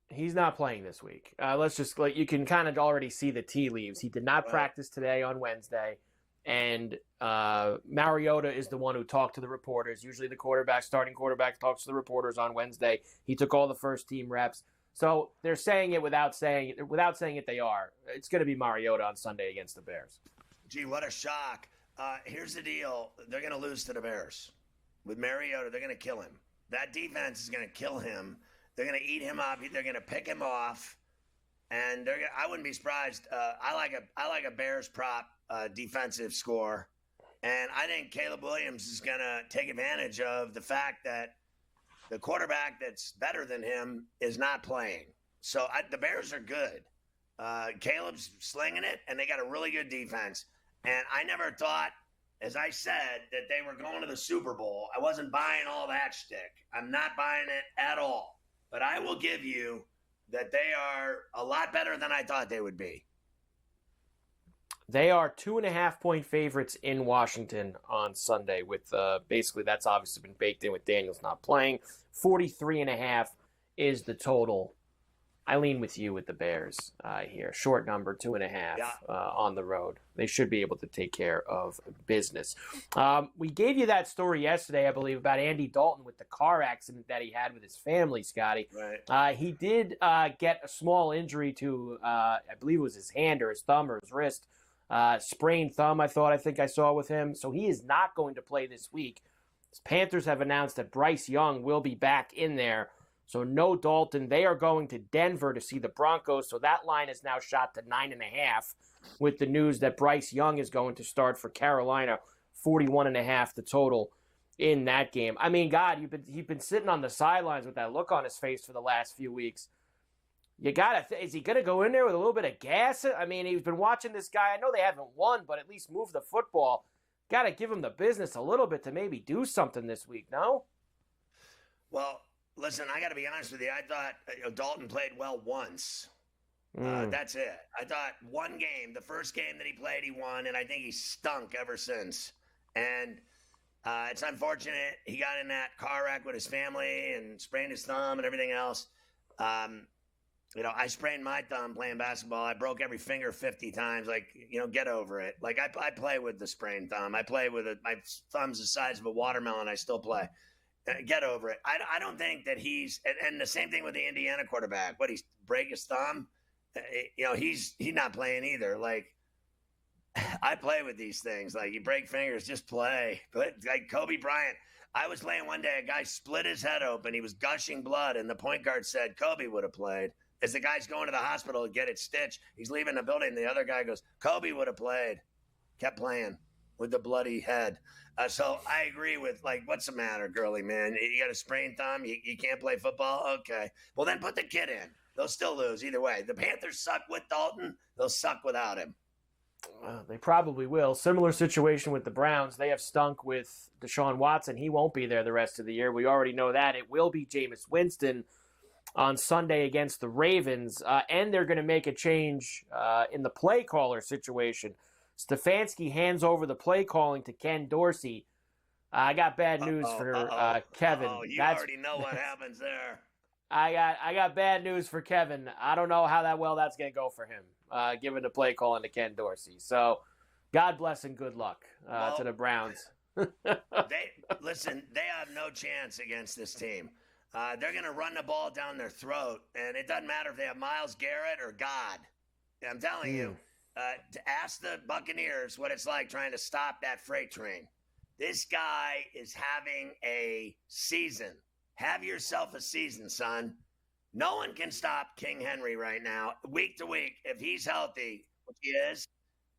He's not playing this week. You can kind of already see the tea leaves. He did not practice today on Wednesday, and Mariota is the one who talked to the reporters. Usually the starting quarterback talks to the reporters on Wednesday. He took all the first team reps. So they're saying it without saying it. They are. It's going to be Mariota on Sunday against the Bears. Gee, what a shock. Here's the deal. They're going to lose to the Bears. With Mariota, they're going to kill him. That defense is going to kill him. They're going to eat him up. They're going to pick him off, and I wouldn't be surprised. I like a Bears prop defensive score, and I think Caleb Williams is going to take advantage of the fact that the quarterback that's better than him is not playing. So the Bears are good. Caleb's slinging it, and they got a really good defense. And I never thought, as I said, that they were going to the Super Bowl. I wasn't buying all that shtick. I'm not buying it at all. But I will give you that they are a lot better than I thought they would be. They are 2.5-point favorites in Washington on Sunday with basically that's obviously been baked in with Daniels not playing. 43.5 is the total. I lean with you with the Bears here. Short number, 2.5 on the road. They should be able to take care of business. We gave you that story yesterday, I believe, about Andy Dalton with the car accident that he had with his family, Scotty. Right. He did get a small injury to, I believe it was his hand or his thumb or his wrist. Sprained thumb, I think I saw with him. So he is not going to play this week. The Panthers have announced that Bryce Young will be back in there. So no Dalton. They are going to Denver to see the Broncos. So that line is now shot to 9.5 with the news that Bryce Young is going to start for Carolina. 41.5 the total in that game. I mean, God, you've been sitting on the sidelines with that look on his face for the last few weeks. You is he going to go in there with a little bit of gas? I mean, he's been watching this guy. I know they haven't won, but at least move the football. Got to give him the business a little bit to maybe do something this week, no? Well, listen, I got to be honest with you. I thought Dalton played well once. That's it. I thought one game, the first game that he played, he won, and I think he stunk ever since. And it's unfortunate he got in that car wreck with his family and sprained his thumb and everything else. I sprained my thumb playing basketball. I broke every finger 50 times. Get over it. I play with the sprained thumb. I play with it. My thumb's the size of a watermelon. I still play. Get over it. I don't think that he's – and the same thing with the Indiana quarterback. What, he break his thumb? He's not playing either. I play with these things. You break fingers, just play. But Kobe Bryant, I was playing one day. A guy split his head open. He was gushing blood, and the point guard said Kobe would have played. As the guy's going to the hospital to get it stitched, he's leaving the building. The other guy goes, Kobe would have played. Kept playing with the bloody head. So I agree with, what's the matter, girly man? You got a sprained thumb? You can't play football? Okay. Well, then put the kid in. They'll still lose either way. The Panthers suck with Dalton. They'll suck without him. They probably will. Similar situation with the Browns. They have stunk with Deshaun Watson. He won't be there the rest of the year. We already know that. It will be Jameis Winston on Sunday against the Ravens. And they're going to make a change in the play caller situation. Stefanski hands over the play calling to Ken Dorsey. I got bad news for Kevin. You already know what happens there. I got bad news for Kevin. I don't know how that's going to go for him, given the play calling to Ken Dorsey. So, God bless and good luck to the Browns. They have no chance against this team. They're going to run the ball down their throat, and it doesn't matter if they have Myles Garrett or God. I'm telling you, to ask the Buccaneers what it's like trying to stop that freight train. This guy is having a season. Have yourself a season, son. No one can stop King Henry right now. Week to week, if he's healthy, which he is,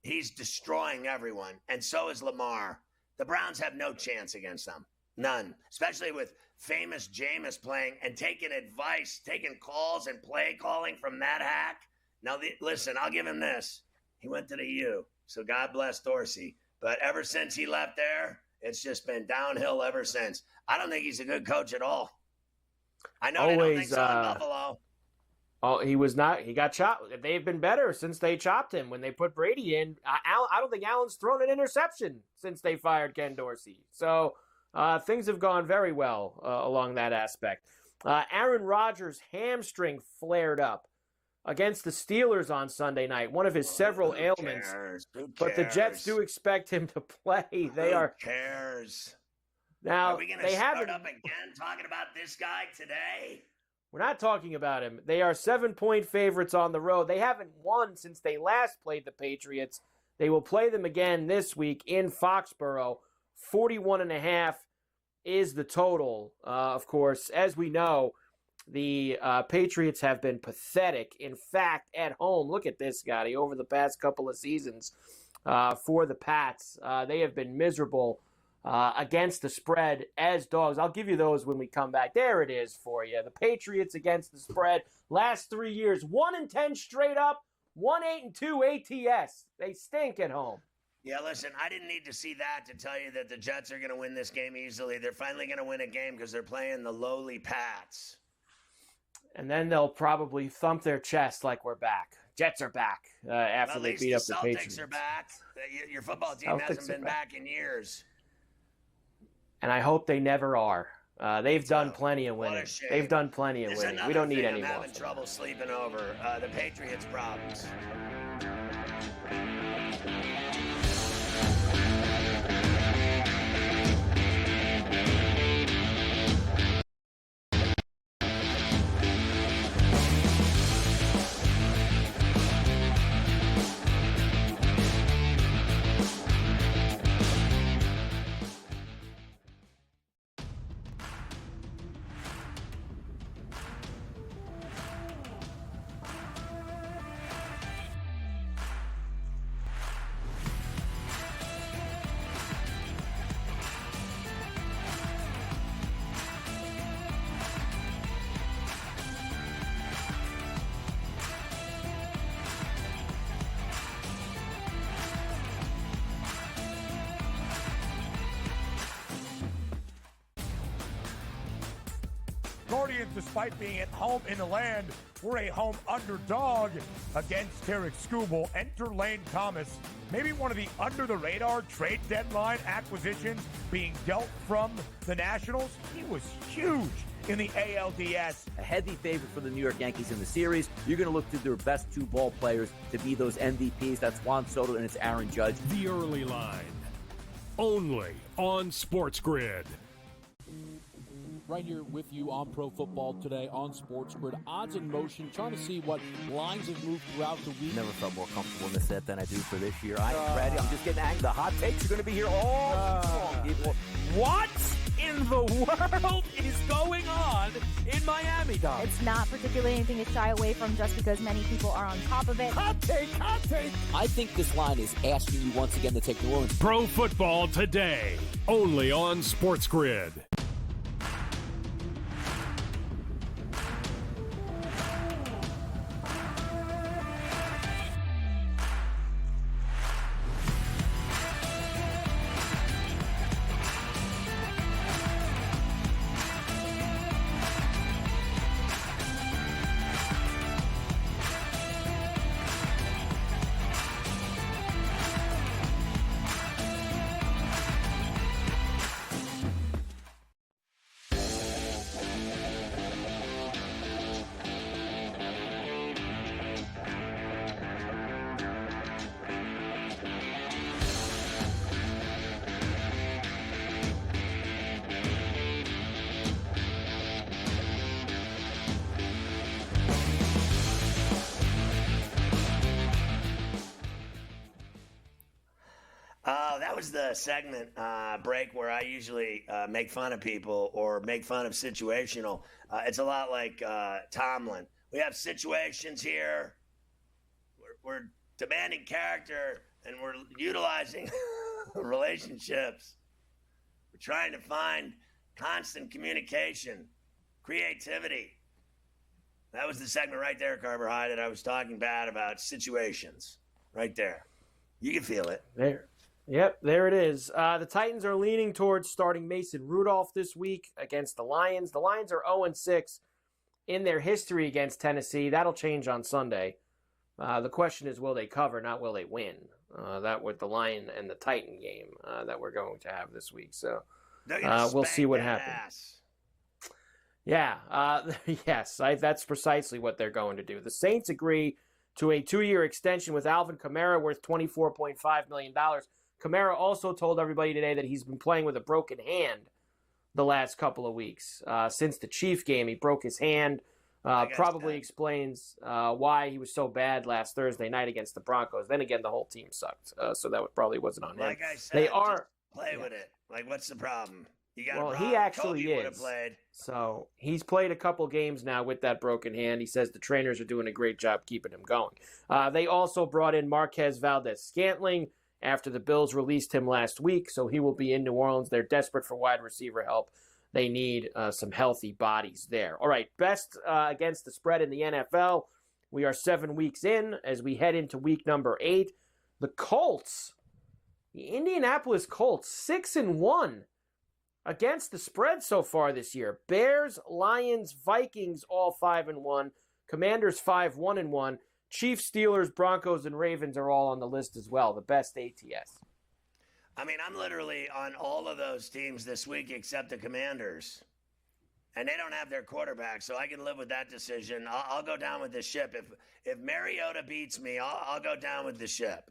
he's destroying everyone. And so is Lamar. The Browns have no chance against them. None. Especially with famous Jameis playing and taking advice, taking calls and play calling from that hack. Now, listen, I'll give him this. He went to the U, so God bless Dorsey. But ever since he left there, it's just been downhill ever since. I don't think he's a good coach at all. I know they don't think so in Buffalo. Oh, he was not. He got chopped. They've been better since they chopped him when they put Brady in. I don't think Allen's thrown an interception since they fired Ken Dorsey. So things have gone very well along that aspect. Aaron Rodgers' hamstring flared up against the Steelers on Sunday night, one of his several ailments. Who cares? But the Jets do expect him to play. Who cares? Now, are we going to start up again talking about this guy today? We're not talking about him. They are 7-point favorites on the road. They haven't won since they last played the Patriots. They will play them again this week in Foxborough. 41.5 is the total. Of course, as we know, the Patriots have been pathetic. In fact, at home, look at this, Scotty, over the past couple of seasons for the Pats. They have been miserable against the spread as dogs. I'll give you those when we come back. There it is for you. The Patriots against the spread. Last 3 years, 1-10 straight up, 1-8-2 ATS. They stink at home. Yeah, listen, I didn't need to see that to tell you that the Jets are going to win this game easily. They're finally going to win a game because they're playing the lowly Pats. And then they'll probably thump their chest like we're back. Jets are back after they beat up the Patriots. Celtics are back. Your football team hasn't been back in years. And I hope they never are. They've done plenty of winning. They've done plenty of winning. We don't need any more. I'm having trouble sleeping over the Patriots' problems. Guardians, despite being at home in the land, were a home underdog against Tarek Skubal. Enter Lane Thomas, maybe one of the under-the-radar trade deadline acquisitions being dealt from the Nationals. He was huge in the ALDS. A heavy favorite for the New York Yankees in the series. You're going to look to their best two ball players to be those MVPs. That's Juan Soto and it's Aaron Judge. The early line, only on SportsGrid. Right here with you on Pro Football Today on SportsGrid. Odds in motion, trying to see what lines have moved throughout the week. Never felt more comfortable in this set than I do for this year. I am ready. I'm just getting angry. The hot takes are going to be here all long, people. What in the world is going on in Miami, Dom? It's not particularly anything to shy away from just because many people are on top of it. Hot take, hot take. I think this line is asking you once again to take New Orleans. Pro Football Today, only on SportsGrid. That was the segment break where I usually make fun of people or make fun of situational. It's a lot like Tomlin. We have situations here. We're demanding character, and we're utilizing relationships. We're trying to find constant communication, creativity. That was the segment right there, Carver High, that I was talking bad about situations. Right there. You can feel it. There. Yep, there it is. The Titans are leaning towards starting Mason Rudolph this week against the Lions. The Lions are 0-6 in their history against Tennessee. That'll change on Sunday. The question is, will they cover, not will they win? That with the Lion and the Titan game that we're going to have this week. So we'll see what happens. Yeah, yes, that's precisely what they're going to do. The Saints agree to a 2-year extension with Alvin Kamara worth $24.5 million. Kamara also told everybody today that he's been playing with a broken hand the last couple of weeks. Since the Chief game, he broke his hand. Probably explains why he was so bad last Thursday night against the Broncos. Then again, the whole team sucked, so that probably wasn't on him. Like I said, they are play with it. Like, what's the problem? You got well, he actually is. So he's played a couple games now with that broken hand. He says the trainers are doing a great job keeping him going. They also brought in Marquez Valdez-Scantling after the Bills released him last week, so he will be in New Orleans. They're desperate for wide receiver help. They need some healthy bodies there. All right, best against the spread in the NFL. We are 7 weeks in as we head into week number 8. The Colts, the Indianapolis Colts, 6-1 against the spread so far this year. Bears, Lions, Vikings, all 5-1. Commanders, 5-1-1. Chiefs, Steelers, Broncos, and Ravens are all on the list as well. The best ATS. I mean, I'm literally on all of those teams this week except the Commanders. And they don't have their quarterback, so I can live with that decision. I'll go down with the ship. If Mariota beats me, I'll go down with the ship.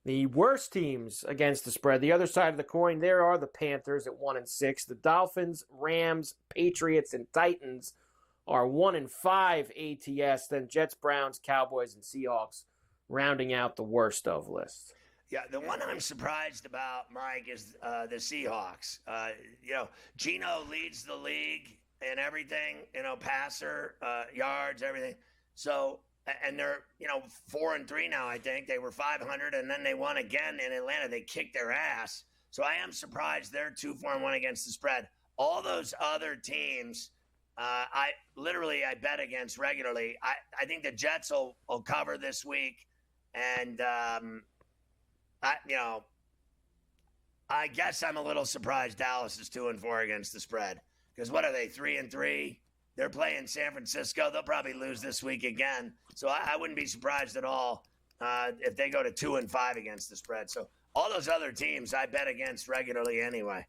The worst teams against the spread, the other side of the coin, there are the Panthers at 1-6. The Dolphins, Rams, Patriots, and Titans are 1-5 ATS. Then Jets, Browns, Cowboys, and Seahawks rounding out the worst of list. Yeah, the one I'm surprised about, Mike, is the Seahawks. Geno leads the league in everything, passer, yards, everything. So, and they're, 4-3 now, I think. They were 500, and then they won again in Atlanta. They kicked their ass. So I am surprised they're 2-4-1 against the spread. All those other teams, I bet against regularly. I think the Jets will cover this week, and I guess I'm a little surprised Dallas is 2-4 against the spread. Because what are they, 3-3? They're playing San Francisco. They'll probably lose this week again. So I wouldn't be surprised at all if they go to 2-5 against the spread. So all those other teams I bet against regularly anyway.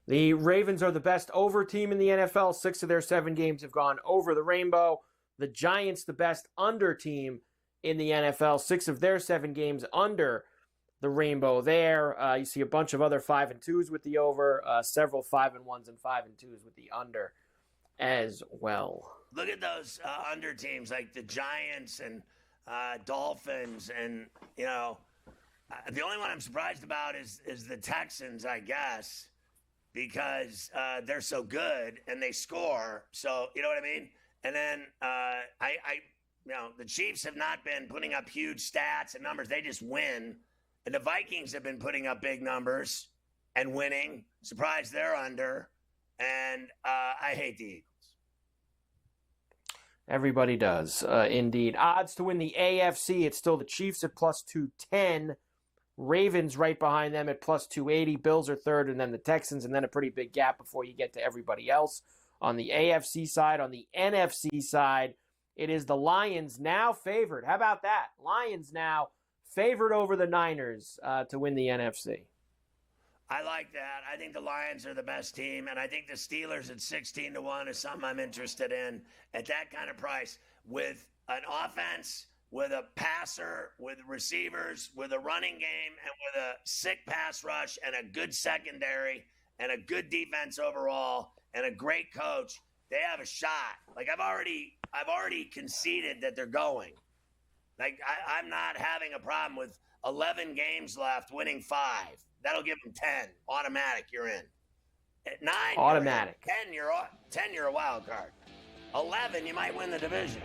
The Ravens are the best over team in the NFL. 6 of their 7 games have gone over the rainbow. The Giants, the best under team in the NFL. 6 of their 7 games under the rainbow there. You see a bunch of other 5-2s with the over, several 5-1s and 5-2s with the under as well. Look at those under teams like the Giants and Dolphins, and the only one I'm surprised about is the Texans, I guess, because they're so good and they score. So you know what I mean. And then the Chiefs have not been putting up huge stats and numbers; they just win. And the Vikings have been putting up big numbers and winning. Surprised they're under. And I hate the Eagles. Everybody does, indeed. Odds to win the AFC, it's still the Chiefs at plus 210. Ravens right behind them at plus 280. Bills are third, and then the Texans, and then a pretty big gap before you get to everybody else. On the AFC side, on the NFC side, it is the Lions now favored. How about that? Lions now favored over the Niners to win the NFC. I like that. I think the Lions are the best team, and I think the Steelers at 16-1 is something I'm interested in at that kind of price, with an offense, with a passer, with receivers, with a running game, and with a sick pass rush and a good secondary and a good defense overall and a great coach. They have a shot. Like I've already conceded that they're going. Like I'm not having a problem with 11 games left, winning 5. That'll give them 10. Automatic, you're in. At 9, automatic. You're in. 10, you're a wild card. 11, you might win the division.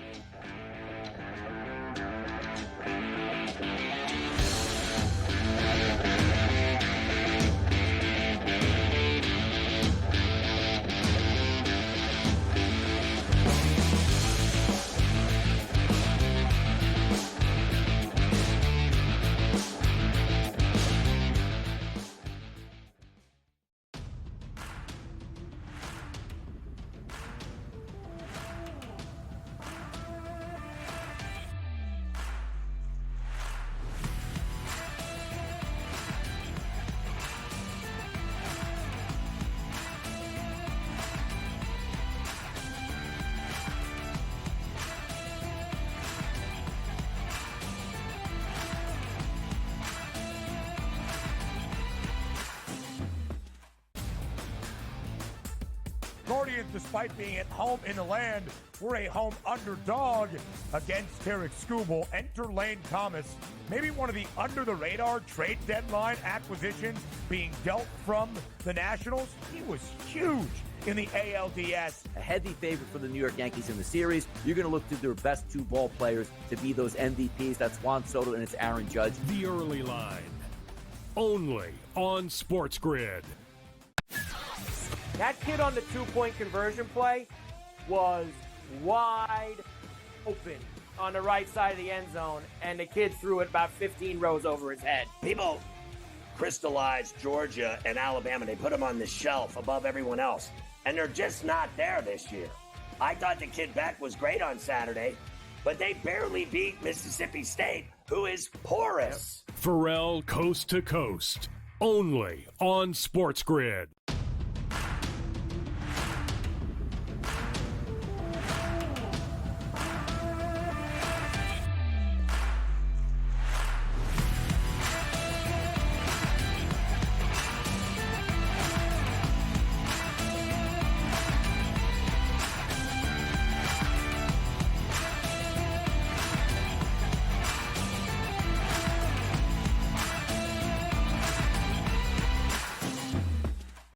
Guardians, despite being at home in the land, were a home underdog against Tarek Skubal. Enter Lane Thomas, maybe one of the under-the-radar trade deadline acquisitions being dealt from the Nationals. He was huge in the ALDS. A heavy favorite for the New York Yankees in the series. You're going to look to their best 2 ball players to be those MVPs. That's Juan Soto and it's Aaron Judge. The early line, only on SportsGrid. That kid on the 2-point conversion play was wide open on the right side of the end zone, and the kid threw it about 15 rows over his head. People crystallized Georgia and Alabama. They put them on the shelf above everyone else, and they're just not there this year. I thought the kid Beck was great on Saturday, but they barely beat Mississippi State, who is porous. Ferrall coast to coast, only on SportsGrid.